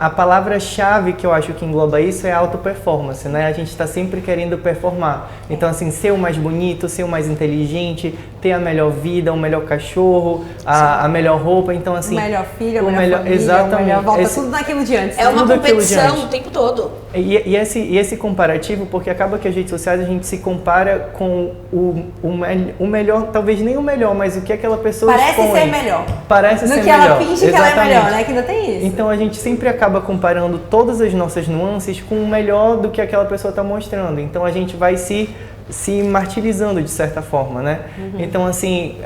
a palavra-chave que eu acho que engloba isso é auto-performance, né? A gente está sempre querendo performar. Então, assim, ser o mais bonito, ser o mais inteligente, ter a melhor vida, o melhor cachorro, a melhor roupa. Então, assim... O melhor filho, o melhor família, exatamente, o melhor volta, tudo naquilo de antes. É uma competição o tempo todo. E esse comparativo, porque acaba que as redes sociais a gente se compara com o melhor, talvez nem o melhor, mas o que aquela pessoa expõe. Ser melhor. Parece ser melhor. No que ela finge que ela é melhor, né? Que ainda tem isso. Então a gente sempre acaba comparando todas as nossas nuances com o melhor do que aquela pessoa está mostrando. Então a gente vai se martirizando de certa forma, né? Então assim,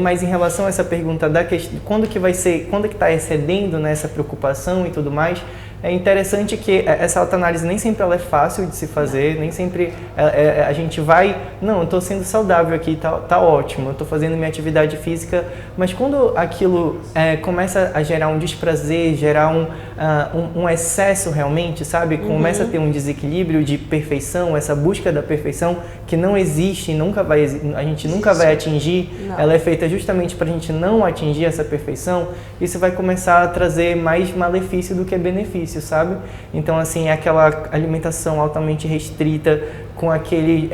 mas em relação a essa pergunta da questão, quando que está excedendo nessa preocupação e tudo mais, é interessante que essa autoanálise nem sempre ela é fácil de se fazer, nem sempre a gente vai, não, eu estou sendo saudável aqui, tá ótimo, eu estou fazendo minha atividade física, mas quando aquilo começa a gerar um desprazer, gerar um excesso realmente, sabe? Começa a ter um desequilíbrio de perfeição, essa busca da perfeição que não existe, a gente nunca vai atingir, ela é feita justamente para a gente não atingir essa perfeição, isso vai começar a trazer mais malefício do que benefício, sabe? Então, assim, aquela alimentação altamente restrita, com aquele,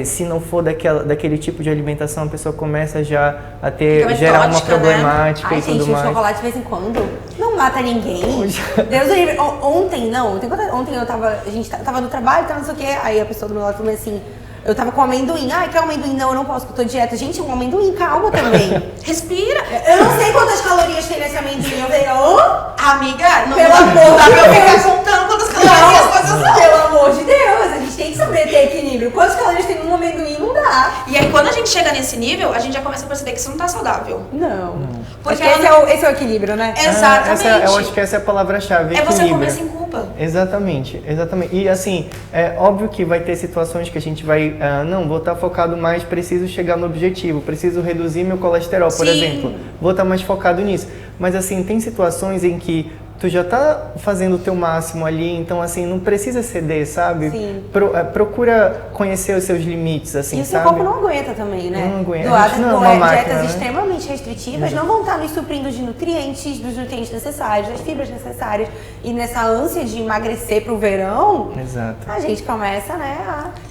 se não for daquele tipo de alimentação, a pessoa começa já a gerar uma problemática, né? e tudo mais. O chocolate de vez em quando não mata ninguém. Deus do livre. Ontem a gente tava no trabalho, não sei o quê, aí a pessoa do meu lado falou assim, eu tava com amendoim. Quer amendoim? Não, eu não posso, porque eu tô dieta. Gente, um amendoim, calma também. Respira. Eu não sei quantas calorias tem nesse amendoim. Eu falei, amiga, não pelo amor dá de pra eu Deus. ficar contando quantas calorias as coisas são. Pelo amor de Deus, a gente tem que saber ter equilíbrio. Quantas calorias tem num amendoim? Não dá. E aí, quando a gente chega nesse nível, a gente já começa a perceber que isso não tá saudável. Não. Porque esse é o equilíbrio, né? Exatamente. Eu acho que essa é a palavra-chave, você equilíbrio. comer sem culpa. Exatamente. E assim, é óbvio que vai ter situações que a gente vai, vou estar focado mais, preciso chegar no objetivo, preciso reduzir meu colesterol, por exemplo. Vou estar mais focado nisso. Mas assim, tem situações em que tu já tá fazendo o teu máximo ali, então assim, não precisa ceder, sabe? Sim. Procura conhecer os seus limites, assim, E o seu sabe? corpo não aguenta também, né? Não aguenta. Doadas A gente não é por uma máquina, dietas né? extremamente restritivas não vão estar nos suprindo de nutrientes, dos nutrientes necessários, das fibras necessárias. E nessa ânsia de emagrecer pro verão, Exato. a gente começa, né?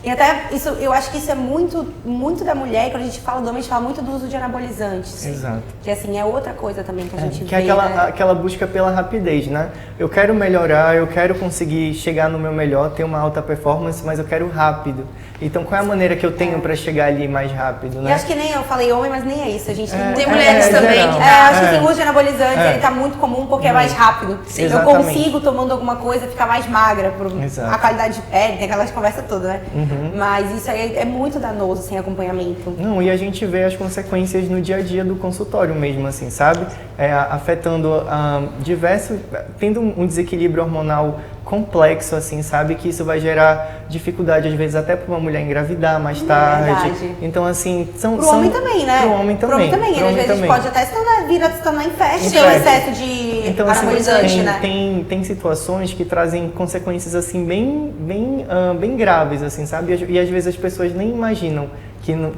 E até isso, eu acho que isso é muito, muito da mulher, quando a gente fala do homem, a gente fala muito do uso de anabolizantes. Exato. Que assim, é outra coisa também que a gente Que vê, é aquela, né? aquela busca pela rapidez, né? Eu quero melhorar, eu quero conseguir chegar no meu melhor, ter uma alta performance, mas eu quero rápido. Então, qual é a maneira que eu tenho para chegar ali mais rápido, E né? acho que nem eu falei homem, mas nem é isso. A gente Tem mulheres também geral. que acho que tem uso de anabolizante, É. ele tá muito comum porque é mais rápido. Eu Exatamente. consigo, tomando alguma coisa, ficar mais magra por Exato. a qualidade de pele, tem aquelas conversas todas, né? Uhum. Mas isso aí é muito danoso sem acompanhamento. Não, e a gente vê as consequências no dia a dia do consultório mesmo, assim, sabe? Afetando tendo um desequilíbrio hormonal complexo, assim, sabe? Que isso vai gerar dificuldade, às vezes, até para uma mulher engravidar mais tarde. verdade. Então, assim, Pro homem também, né? Pro homem também. Pro homem também. Pro Ele, às homem vezes também. pode até se tornar infeste, Infeste. ter um excesso de Então, assim, anabolizante, né? tem situações que trazem consequências, assim, bem graves, assim, sabe? E às vezes as pessoas nem imaginam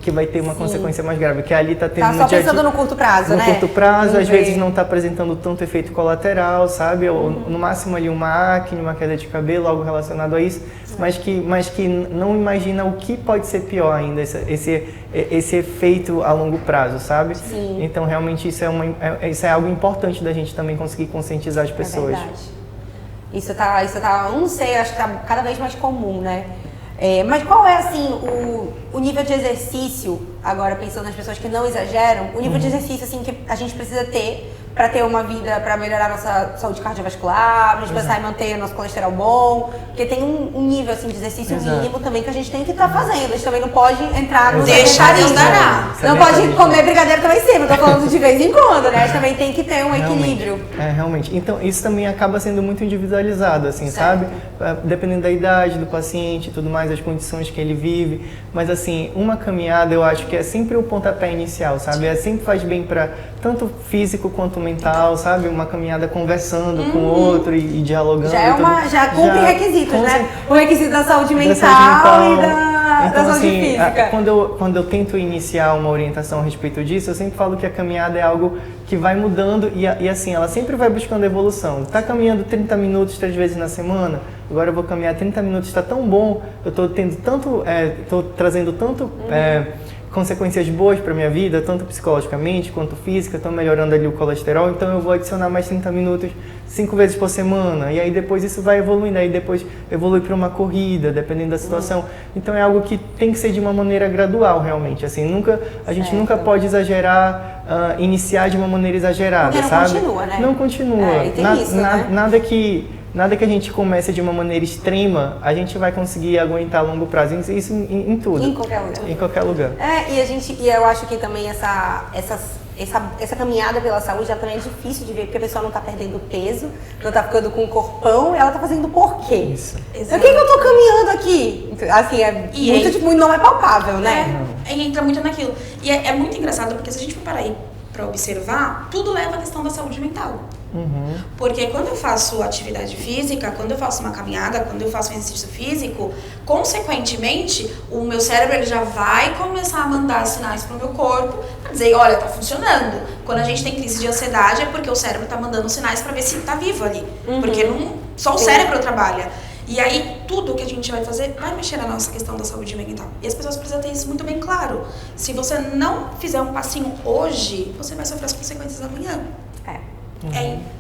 que vai ter uma consequência mais grave, que ali tá tendo Tá no só dia a dia, pensando no curto prazo, no né? curto prazo, Não às vê. vezes não está apresentando tanto efeito colateral, sabe? Ou no máximo ali uma acne, uma queda de cabelo, algo relacionado a isso, mas que não imagina o que pode ser pior ainda, esse efeito a longo prazo, sabe? Sim. Então realmente isso é algo importante da gente também conseguir conscientizar as pessoas. É verdade. Isso tá, eu não sei, acho que tá cada vez mais comum, né? Mas qual é, assim, o nível de exercício, agora pensando nas pessoas que não exageram, o nível de exercício, assim, que a gente precisa ter para ter uma vida, para melhorar a nossa saúde cardiovascular, para a gente pensar em manter o nosso colesterol bom, porque tem um nível, assim, de exercício Exato. mínimo também que a gente tem que estar fazendo, a gente também não pode entrar no Deixa Deus sedentarismo. dará. Não pode comer brigadeiro também sempre, eu tô falando de vez em quando, né? A gente também tem que ter um equilíbrio. Realmente. Então, isso também acaba sendo muito individualizado, assim, sabe? Dependendo da idade do paciente e tudo mais, as condições que ele vive. Mas, assim, uma caminhada eu acho que é sempre o pontapé inicial, sabe? Sempre faz bem para tanto físico quanto mental, sabe? Uma caminhada conversando com o outro e dialogando. Já cumpre requisitos, né? O requisito da saúde mental, e da então, saúde assim, física. quando eu tento iniciar uma orientação a respeito disso, eu sempre falo que a caminhada é algo que vai mudando e assim, ela sempre vai buscando evolução. Tá caminhando 30 minutos 3 vezes na semana, agora eu vou caminhar 30 minutos, está tão bom, eu tô trazendo tanto consequências boas para minha vida, tanto psicologicamente quanto física, estou melhorando ali o colesterol, então eu vou adicionar mais 30 minutos 5 vezes por semana, e aí depois isso vai evoluindo, aí depois evolui para uma corrida, dependendo da situação. Então é algo que tem que ser de uma maneira gradual, realmente, assim, a gente nunca pode exagerar, iniciar de uma maneira exagerada, Porque não sabe? continua, né? Não continua. E tem isso, né? Nada que a gente comece de uma maneira extrema, a gente vai conseguir aguentar a longo prazo. Isso em tudo. Em qualquer lugar. Em qualquer lugar. E eu acho que também essa caminhada pela saúde ela também é difícil de ver, porque a pessoa não tá perdendo peso, não tá ficando com um corpão, ela tá fazendo por quê? Isso. Por que eu tô caminhando aqui? Assim, muito não é palpável, né? Entra muito naquilo. E é muito engraçado, porque se a gente for parar aí pra observar, tudo leva à questão da saúde mental. Porque quando eu faço atividade física, quando eu faço uma caminhada, quando eu faço um exercício físico, consequentemente, o meu cérebro ele já vai começar a mandar sinais pro meu corpo pra dizer, olha, tá funcionando. Quando a gente tem crise de ansiedade é porque o cérebro tá mandando sinais pra ver se tá vivo ali. Porque só o cérebro trabalha. E aí, tudo que a gente vai fazer vai mexer na nossa questão da saúde mental. E as pessoas precisam ter isso muito bem claro. Se você não fizer um passinho hoje, você vai sofrer as consequências amanhã.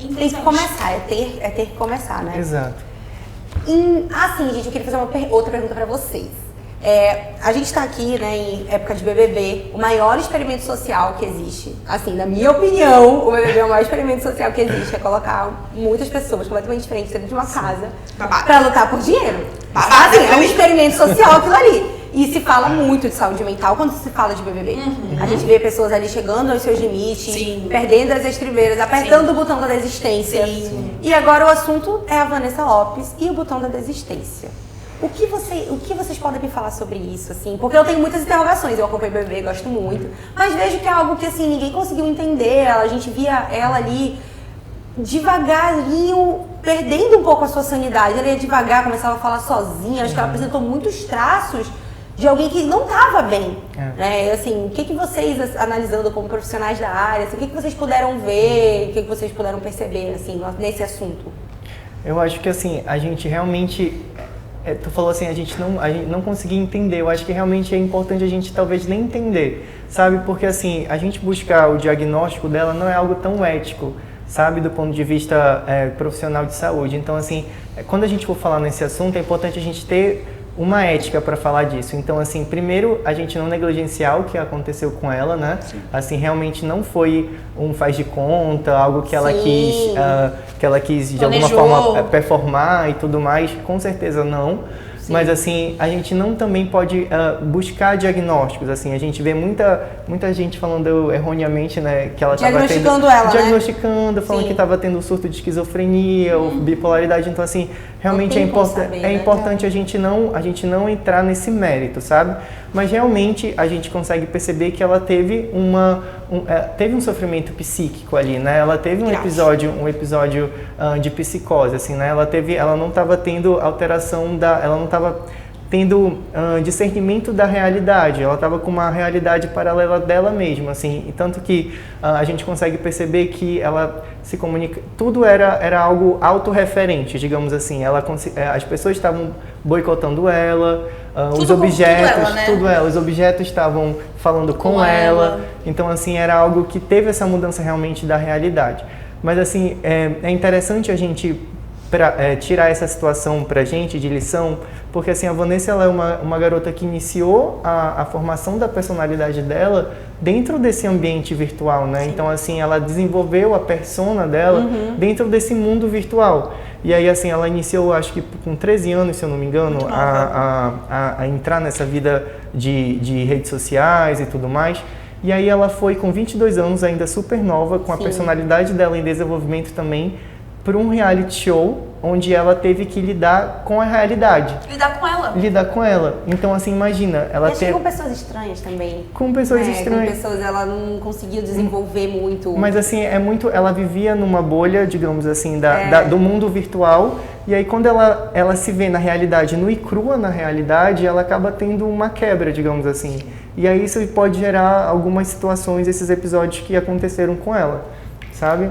Infelizmente. Tem que começar, é ter que começar, né? Exato. Assim, gente, eu queria fazer outra pergunta pra vocês. A gente tá aqui, né, em época de BBB, o maior experimento social que existe. Assim, na minha opinião, o BBB é o maior experimento social que existe. É colocar muitas pessoas completamente diferentes dentro de uma casa pra lutar por dinheiro. Assim, é um experimento social aquilo ali. E se fala muito de saúde mental quando se fala de BBB. A gente vê pessoas ali chegando aos seus limites, perdendo as estribeiras, apertando o botão da desistência. E agora o assunto é a Vanessa Lopes e o botão da desistência. O que vocês podem me falar sobre isso, assim? Porque eu tenho muitas interrogações, eu acompanho o BBB, gosto muito, mas vejo que é algo que, assim, ninguém conseguiu entender, a gente via ela ali devagarinho perdendo um pouco a sua sanidade. Ela ia devagar, começava a falar sozinha. Acho que ela apresentou muitos traços de alguém que não estava bem. Né? Assim, o que vocês, analisando como profissionais da área, assim, o que vocês puderam ver, o que vocês puderam perceber assim, nesse assunto? Eu acho que assim, a gente realmente... tu falou assim, a gente não conseguia entender. Eu acho que realmente é importante a gente talvez nem entender, sabe? Porque assim, a gente buscar o diagnóstico dela não é algo tão ético, sabe? Do ponto de vista profissional de saúde. Então assim, quando a gente for falar nesse assunto, é importante a gente ter uma ética para falar disso. Então, assim, primeiro, a gente não negligenciar o que aconteceu com ela, né? Sim. Assim, realmente não foi um faz de conta, algo que ela quis de alguma forma performar e tudo mais. Com certeza não. Sim. Mas assim, a gente não também pode buscar diagnósticos, assim, a gente vê muita gente falando erroneamente, né, que ela estava diagnosticando, falando que estava tendo um surto de esquizofrenia ou bipolaridade, então assim, realmente é importante a gente não entrar nesse mérito, sabe? Mas realmente a gente consegue perceber que ela teve teve um sofrimento psíquico ali, né? Ela teve um episódio de psicose, assim, né? Ela não estava tendo alteração ela não estava tendo discernimento da realidade, ela estava com uma realidade paralela dela mesma, assim, e tanto que a gente consegue perceber que ela se comunica, tudo era algo autorreferente, digamos assim, as pessoas estavam boicotando ela, os objetos estavam falando com ela, então assim, era algo que teve essa mudança realmente da realidade. Mas assim, é interessante a gente tirar essa situação pra gente de lição, porque assim, a Vanessa ela é uma garota que iniciou a formação da personalidade dela dentro desse ambiente virtual, né? Sim. Então assim, ela desenvolveu a persona dela dentro desse mundo virtual. E aí assim, ela iniciou, acho que com 13 anos, se eu não me engano, a entrar nessa vida de redes sociais e tudo mais. E aí ela foi com 22 anos, ainda super nova, com a personalidade dela em desenvolvimento também, para um reality show onde ela teve que lidar com a realidade. Lidar com ela. Então, assim, imagina, ela ter... com pessoas estranhas também. Com pessoas estranhas. Com pessoas, ela não conseguiu desenvolver muito. Mas, assim, ela vivia numa bolha, digamos assim, do mundo virtual. E aí, quando ela se vê na realidade, nua e crua na realidade, ela acaba tendo uma quebra, digamos assim. E aí, isso pode gerar algumas situações, esses episódios que aconteceram com ela, sabe?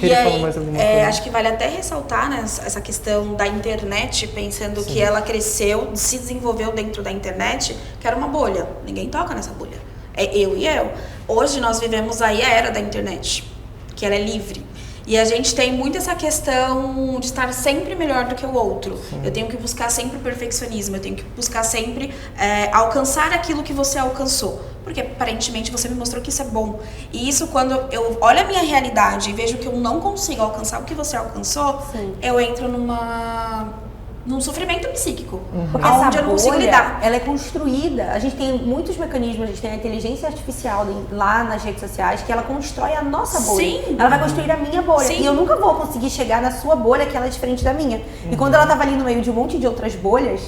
E aí, acho que vale até ressaltar, né, essa questão da internet, pensando que ela cresceu, se desenvolveu dentro da internet, que era uma bolha. Ninguém toca nessa bolha. É eu e eu. Hoje nós vivemos aí a era da internet, que ela é livre. E a gente tem muito essa questão de estar sempre melhor do que o outro. Sim. Eu tenho que buscar sempre o perfeccionismo, eu tenho que buscar sempre alcançar aquilo que você alcançou. Porque aparentemente você me mostrou que isso é bom. E isso, quando eu olho a minha realidade e vejo que eu não consigo alcançar o que você alcançou, eu entro num sofrimento psíquico, onde eu não consigo lidar. Ela é construída, a gente tem muitos mecanismos, a gente tem a inteligência artificial lá nas redes sociais, que ela constrói a nossa bolha. Sim. Ela vai construir a minha bolha. Sim. E eu nunca vou conseguir chegar na sua bolha, que ela é diferente da minha. E quando ela estava ali no meio de um monte de outras bolhas,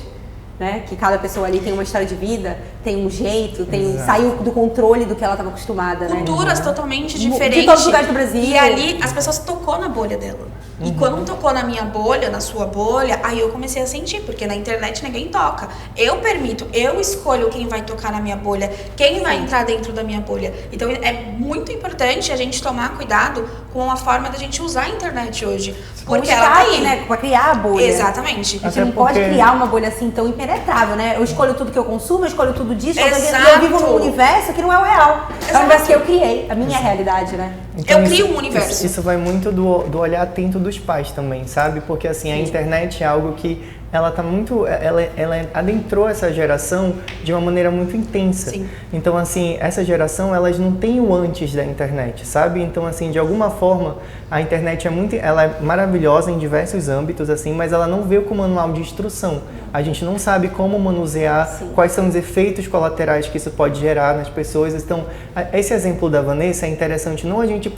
né, que cada pessoa ali tem uma história de vida, tem um jeito, saiu do controle do que ela estava acostumada, culturas totalmente diferentes. De todos os lugares do Brasil. E ali as pessoas tocou na bolha dela. E quando tocou na minha bolha, na sua bolha, aí eu comecei a sentir, porque na internet ninguém toca. Eu permito, eu escolho quem vai tocar na minha bolha, quem vai entrar dentro da minha bolha. Então é muito importante a gente tomar cuidado com a forma da gente usar a internet hoje. Porque ela tá aí, né? Pra criar a bolha. Exatamente. A gente não pode criar uma bolha assim tão impenetrável, né? Eu escolho tudo que eu consumo, eu escolho tudo disso, eu vivo num universo que não é o real. É o universo que eu criei, a minha realidade, né? Então, eu crio um universo. Isso vai muito do olhar atento dos pais também, sabe? Porque assim, a internet é algo que ela tá muito, ela adentrou essa geração de uma maneira muito intensa. Sim. Então assim, essa geração, elas não têm o antes da internet, sabe? Então assim, de alguma forma, a internet ela é maravilhosa em diversos âmbitos assim, mas ela não veio com manual de instrução. A gente não sabe como manusear, quais são os efeitos colaterais que isso pode gerar nas pessoas. Então, esse exemplo da Vanessa é interessante, não a gente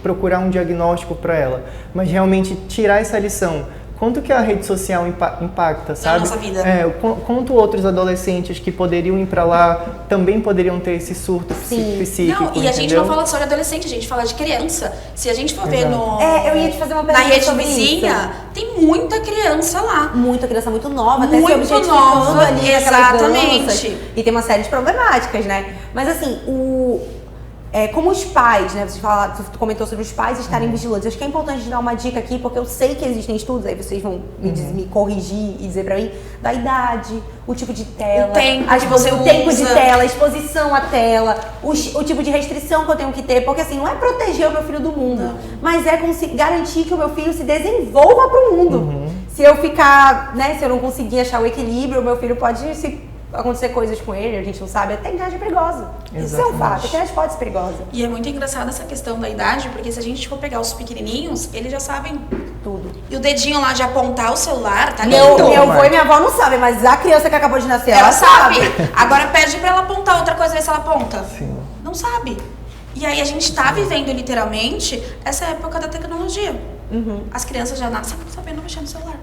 procurar um diagnóstico para ela, mas realmente tirar essa lição. quanto que a rede social impacta, sabe? nossa vida. Quanto outros adolescentes que poderiam ir para lá também poderiam ter esse surto psíquico. Não, e a gente não fala só de adolescente, a gente fala de criança. Se a gente for ver eu ia te fazer uma na pergunta rede sobre vizinha, isso. tem muita criança lá. Muita criança muito nova, até se Muito objetificando nova, ali naquelas exatamente. danças. E tem uma série de problemáticas, né? Mas assim, como os pais, né? Tu comentou sobre os pais estarem vigilantes. Acho que é importante dar uma dica aqui, porque eu sei que existem estudos, aí vocês vão me corrigir e dizer pra mim, da idade, o tipo de tela, o tempo que você o tempo usa. de tela, a exposição à tela, o tipo de restrição que eu tenho que ter, porque assim, não é proteger o meu filho do mundo, mas é garantir que o meu filho se desenvolva pro mundo. Se eu ficar, né, se eu não conseguir achar o equilíbrio, o meu filho pode acontecer coisas com ele, a gente não sabe, até a internet é perigosa. Isso é um fato, a internet pode ser perigosa. E é muito engraçado essa questão da idade, porque se a gente for pegar os pequenininhos, eles já sabem Tudo. E o dedinho lá de apontar o celular, tá lindo. Meu avô e minha avó não sabem, mas a criança que acabou de nascer, Ela sabe. Agora pede pra ela apontar outra coisa, ver se ela aponta. Sim. Não sabe. E aí a gente tá vivendo literalmente essa época da tecnologia. As crianças já nascem sabendo mexer no celular.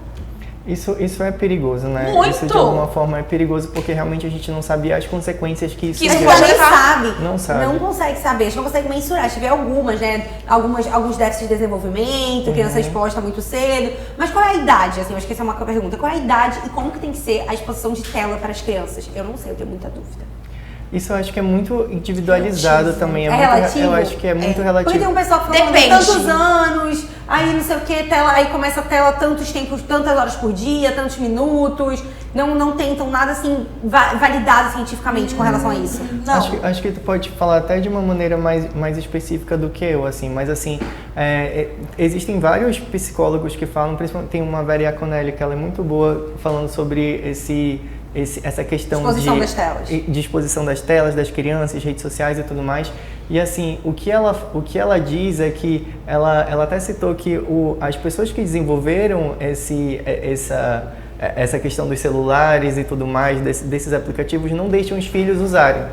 Isso é perigoso, né? Muito! Isso de alguma forma é perigoso porque realmente a gente não sabia as consequências que isso Que isso A gente pode nem levar. sabe. Não sabe. Não consegue saber, a gente não consegue mensurar. A gente vê algumas, né? Alguns déficits de desenvolvimento, criança exposta muito cedo. Mas qual é a idade? Assim, eu acho que essa é uma pergunta. Qual é a idade e como que tem que ser a exposição de tela para as crianças? Eu não sei, eu tenho muita dúvida. Isso eu acho que é muito individualizado também. É relativo? Eu acho que é muito relativo. Porque tem um pessoal que fala Depende. tantos anos, aí não sei o que, tela, aí começa a tela tantos tempos, tantas horas por dia, tantos minutos. Não tentam nada assim validado cientificamente com relação a isso. Não. Acho que tu pode falar até de uma maneira mais específica do que eu, assim, mas assim, existem vários psicólogos que falam, principalmente tem uma Vera Iaconelli que ela é muito boa falando sobre essa questão de exposição das telas, das crianças, redes sociais e tudo mais. E assim, o que ela diz é que ela até citou que as pessoas que desenvolveram essa questão dos celulares e tudo mais, desses aplicativos, não deixam os filhos usarem.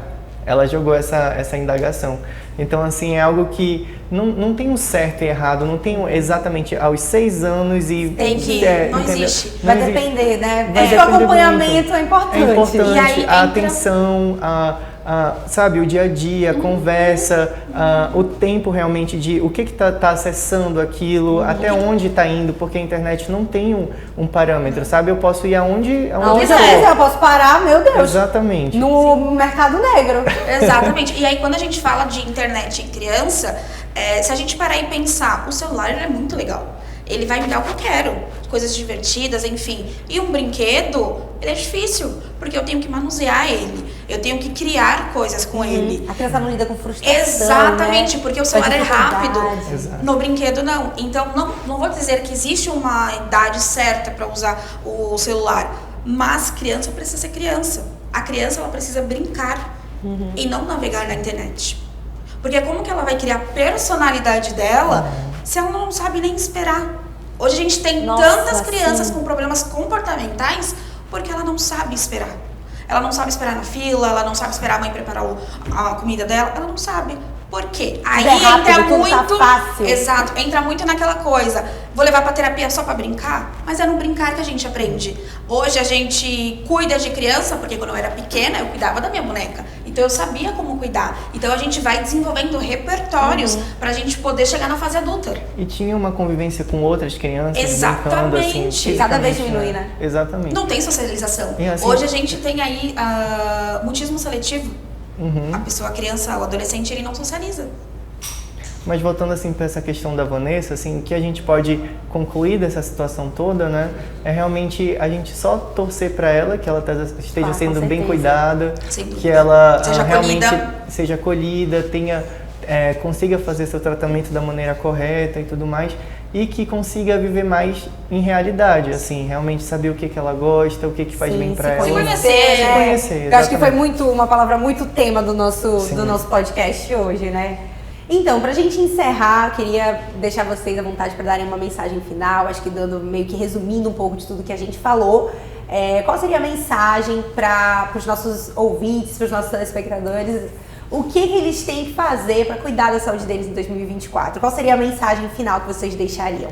Ela jogou essa indagação. Então, assim, é algo que não tem um certo e errado, não tem exatamente aos 6 anos e... Tem que, não entendeu? existe. Vai depender, né? Vai Acho que o depender acompanhamento muito. é importante. É importante, E aí a entra- atenção, sabe, o dia a dia, a conversa, o tempo realmente de o que tá acessando aquilo, até onde tá indo, porque a internet não tem um parâmetro, sabe? Eu posso ir aonde Aonde eu for. quiser, eu posso parar, meu Deus. Exatamente. No mercado negro. Exatamente. E aí, quando a gente fala de internet em criança, se a gente parar e pensar, o celular ele é muito legal. Ele vai me dar o que eu quero, coisas divertidas, enfim. E um brinquedo, ele é difícil, porque eu tenho que manusear ele, eu tenho que criar coisas com ele. A criança não lida com frustração. Exatamente, né? porque o celular é rápido. Exato. No brinquedo, não. Então, não vou dizer que existe uma idade certa para usar o celular, mas criança precisa ser criança. A criança, ela precisa brincar e não navegar na internet. Porque como que ela vai criar a personalidade dela se ela não sabe nem esperar? Hoje a gente tem Nossa, tantas crianças sim. com problemas comportamentais porque ela não sabe esperar. Ela não sabe esperar na fila, ela não sabe esperar a mãe preparar a comida dela, ela não sabe. Por quê? Aí é rápido, entra tudo tá muito. fácil. Exato, entra muito naquela coisa. Vou levar pra terapia só pra brincar? Mas é no brincar que a gente aprende. Hoje a gente cuida de criança, porque quando eu era pequena eu cuidava da minha boneca. Então eu sabia como cuidar. Então a gente vai desenvolvendo repertórios pra gente poder chegar na fase adulta. E tinha uma convivência com outras crianças, brincando, assim, Exatamente. Cada vez fisicamente, diminui, né? Exatamente. Não tem socialização. E assim- Hoje a gente tem aí mutismo seletivo. A pessoa, a criança, o adolescente, ele não socializa. Mas voltando assim para essa questão da Vanessa, assim, o que a gente pode concluir dessa situação toda, né, é realmente a gente só torcer para ela, que ela esteja Com sendo bem certeza. cuidada, Sem dúvida. que ela Seja realmente acolhida. seja acolhida, consiga fazer seu tratamento da maneira correta e tudo mais, e que consiga viver mais em realidade, assim, realmente saber o que ela gosta, o que faz Sim, bem se para ela. conhecer, né? Se conhecer, Eu acho que foi exatamente. uma palavra muito tema do nosso Sim. podcast hoje, né? Então, pra gente encerrar, eu queria deixar vocês à vontade para darem uma mensagem final, acho que meio que resumindo um pouco de tudo que a gente falou. Qual seria a mensagem para os nossos ouvintes, para os nossos telespectadores? O que eles têm que fazer para cuidar da saúde deles em 2024? Qual seria a mensagem final que vocês deixariam?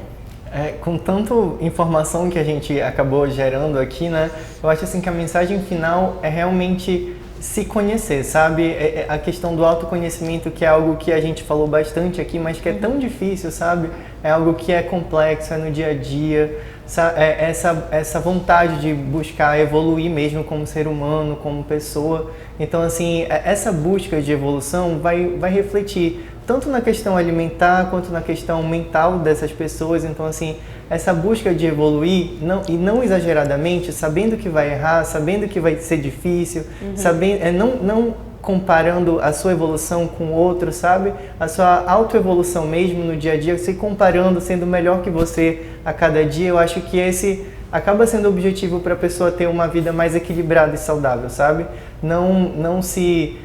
Com tanta informação que a gente acabou gerando aqui, né? Eu acho assim que a mensagem final é realmente se conhecer, sabe? A questão do autoconhecimento, que é algo que a gente falou bastante aqui, mas que é tão difícil, sabe? É algo que é complexo, é no dia a dia. Essa vontade de buscar evoluir mesmo como ser humano, como pessoa. Então, assim, essa busca de evolução vai refletir tanto na questão alimentar quanto na questão mental dessas pessoas. Então, assim, essa busca de evoluir, não exageradamente, sabendo que vai errar, sabendo que vai ser difícil, não comparando a sua evolução com o outro, sabe? A sua autoevolução mesmo no dia a dia, se comparando, sendo melhor que você a cada dia. Eu acho que esse acaba sendo o objetivo para a pessoa ter uma vida mais equilibrada e saudável, sabe? Não se,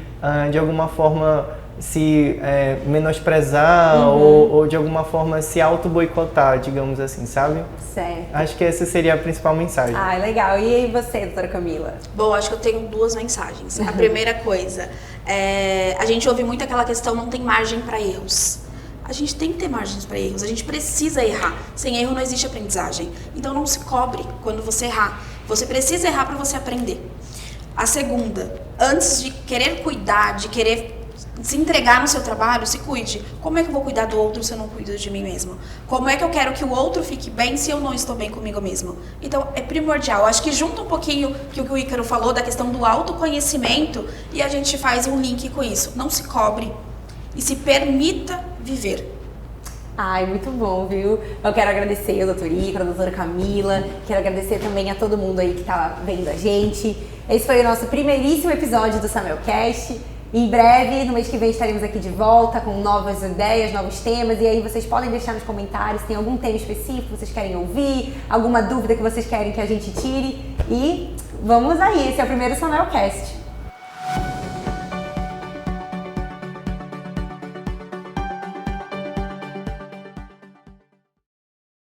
de alguma forma, se menosprezar ou de alguma forma se auto-boicotar, digamos assim, sabe? Certo. Acho que essa seria a principal mensagem. Ah, legal. E aí você, doutora Camila? Bom, acho que eu tenho duas mensagens. A primeira coisa, a gente ouve muito aquela questão, não tem margem para erros. A gente tem que ter margens para erros, a gente precisa errar. Sem erro não existe aprendizagem. Então não se cobre quando você errar. Você precisa errar para você aprender. A segunda, antes de querer cuidar, de querer se entregar no seu trabalho, se cuide. Como é que eu vou cuidar do outro se eu não cuido de mim mesmo? Como é que eu quero que o outro fique bem se eu não estou bem comigo mesmo? Então, é primordial. Acho que junta um pouquinho que o Ícaro falou da questão do autoconhecimento e a gente faz um link com isso. Não se cobre e se permita viver. Ai, muito bom, viu? Eu quero agradecer ao doutor Ícaro, a doutora Camila, quero agradecer também a todo mundo aí que tá vendo a gente. Esse foi o nosso primeiríssimo episódio do SamuelCast. Em breve, no mês que vem, estaremos aqui de volta com novas ideias, novos temas. E aí vocês podem deixar nos comentários se tem algum tema específico que vocês querem ouvir, alguma dúvida que vocês querem que a gente tire. E vamos aí, esse é o primeiro SamuelCast.